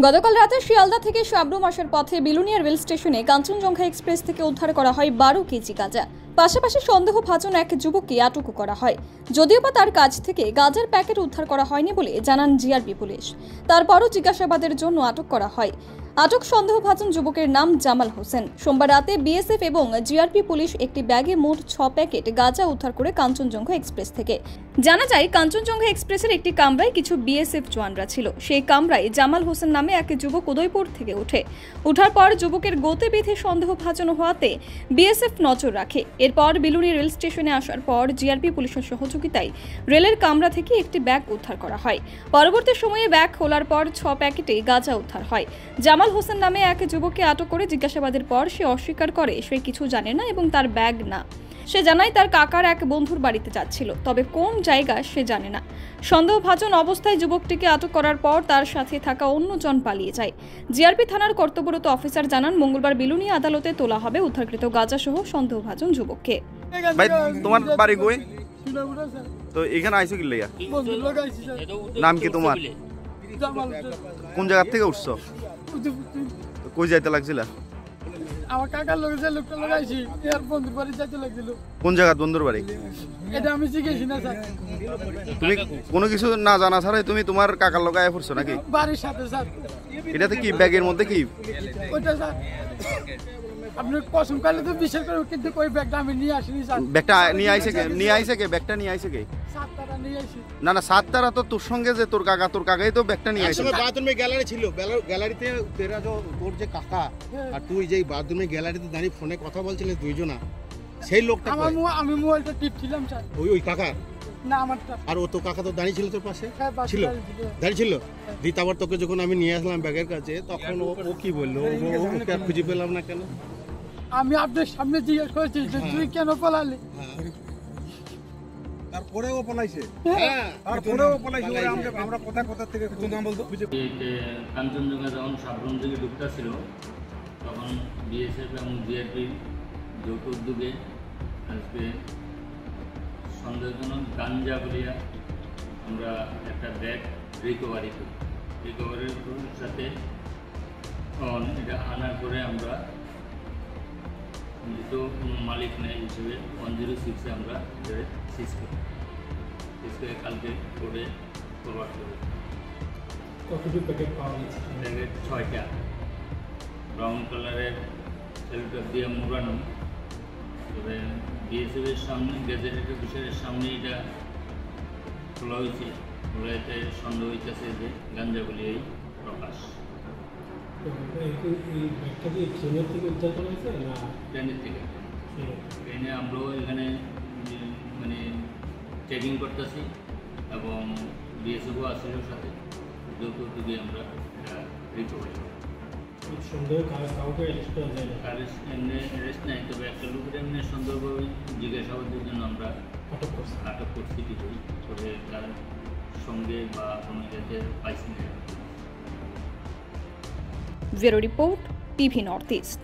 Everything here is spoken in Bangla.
গতকাল রাতে শিয়ালদা থেকে সাবরুম আসার পথে বিলুনিয়া রেল স্টেশনে কাঞ্চনজঙ্ঘা এক্সপ্রেস থেকে উদ্ধার করা হয় 12 কেজি গাঁজা। পাশাপাশি সন্দেহভাজন এক যুবককে আটক করা হয়। যদিও বা তার কাছ থেকে গাঁজার প্যাকেট উদ্ধার করা হয়নি বলে জানান জিআরপি পুলিশ। তারপরও জিজ্ঞাসাবাদের জন্য আটক করা হয়। আটক সন্দেহভাজন যুবকের নাম জামাল হোসেন। সোমবার রাতে বিএসএফ এবং জিআরপি পুলিশ একটি ব্যাগে মোট 6 প্যাকেট গাঁজা উদ্ধার করে কাঞ্চনজঙ্ঘা এক্সপ্রেস থেকে। জানা যায়, কাঞ্চনজঙ্ঘা এক্সপ্রেসের একটি কামরায় কিছু বিএসএফ জওয়ানরা ছিল। সেই কামরায় জামাল হোসেন নামে এক যুবক উদয়পুর থেকে ওঠার পর যুবকের গতি বিধি সন্দেহভাজন হওয়াতে বিএসএফ নজর রাখে। এরপর বিলুনিয়া রেল স্টেশনে আসার পর জিআরপি পুলিশের সহযোগিতায় রেলের কামরা থেকে একটি ব্যাগ উদ্ধার করা হয়। পরবর্তী সময়ে ব্যাগ খোলার পর 6 প্যাকেটে গাঁজা উদ্ধার হয়। জামাল হোসেন নামে এক যুবককে আটক করে জিজ্ঞাসাবাদের পর সে অস্বীকার করে সে কিছু জানে না এবং তার ব্যাগ না। সে জানায় তার কাকার এক বন্ধুর বাড়িতে যাচ্ছিল, তবে কোন জায়গা সে জানে না। সন্দেহভাজন অবস্থায় যুবকটিকে আটক করার পর তার সাথে থাকা অন্যজন পালিয়ে যায়। জিআরপি থানার কর্তব্যরত অফিসার জানান, মঙ্গলবার বিলুনিয়া আদালতে তোলা হবে উদ্ধারকৃত গাঁজা সহ সন্দেহভাজন যুবককে। ভাই, তোমার বাড়ি কই? তো এখানে আইছো কি লাগা? নাম কি তোমার? কোন জায়গা থেকে উঠছো? কই যাইতে লাগছিল? আমার কাকার লোক যে লোকটা লাগাইছি এর বন্ধুর বাড়ি যাইতে লাগছিল। কোন জায়গা বন্ধুর বাড়ি? এটা আমি জিজ্ঞেস না স্যার। তুমি কোনো কিছু না জানা ছাড়াই তুমি তোমার কাকার লোক আয়া পড়ছো নাকি? বাড়ির সাথে স্যার। এটাতে কি ব্যাগের মধ্যে কি? ওইটা স্যার আপনি কসম কালে তো বিশ্বাস করে, কিন্তু ওই ব্যাগটা আমি নিয়ে আসিনি স্যার। ব্যাগটা নিয়ে আইছে কে? ব্যাগটা নিয়ে আইছে কে? সাতটারা নিয়ে আসি। না না, সাতটারা তো তোর সঙ্গে যে তোর কাকাই তো ব্যাগটা নিয়ে আইছে। বাথরুমে গ্যালারি ছিল, গ্যালারিতে তেরা তোর যে কাকা আর তুই যেই বাথরুমে গ্যালারিতে দাঁড়িয়ে ফোনে কথা বলছিলেন দুইজনা, সেই লোকটা আমি মোবাইলটা টিপছিলাম স্যার। ওই কাকা না আমারটা। আর ও তো কাকা তো দাঁড়িয়ে ছিল তোর পাশে? ছিল, দাঁড়িয়ে ছিল। দি তারপর তোকে যখন আমি নিয়ে আসলাম ব্যাগের কাছে, তখন ও কি বললো? ওকে আর খুঁজে পেলাম না কেন? আমি আপনার সামনে জিজ্ঞেস করেছি যে তুই কেন পালালি? তারপরে ও পলাইছে। আমরা কোথা থেকে নাম বলতো? কাঞ্চনজঙ্ঘা যখন সাবরুম থেকে ঢুকতেছিল, তখন বিএসএফ এবং জিআরপি যৌথ উদ্যোগে আজকে সন্দেহজনক গাঞ্জা বলিয়া আমরা একটা ব্যাগ রিকভারির সাথে এটা আনার পরে আমরা যেহেতু মালিক নেই হিসেবে 106-এ আমরা সিজ করে কালকে করে ফরওয়ার্ড করি। কতটুকু প্যাকেট পাওয়া গেছে? প্যাকেট 6টা ব্রাউন কালারের সেলুটার দিয়ে মোড়ানো। তবে বিএসএফের সামনে গ্যাজেটেড অফিসারের সামনে এটা খোলা হয়েছে। খোলা এতে সন্দেহ হইতেছে যে গাঞ্জা বলি এই প্রকাশ। ট্রেনের থেকে ট্রেনে আমরাও এখানে মানে চেকিং করতেছি এবং বিএসএফও আসছিল সাথে, যৌথ উদ্যোগে আমরা রিকভারি করি। কাউকে এমনি অ্যারেস্ট নাই, তবে একটা লোকের এমনি সন্দেহভাবে জিজ্ঞাসাবাদের জন্য আমরা আটক করছি কিছুই, তবে তার সঙ্গে বা কোনো জায়গায় পাইছি না। Bureau report, TV north east.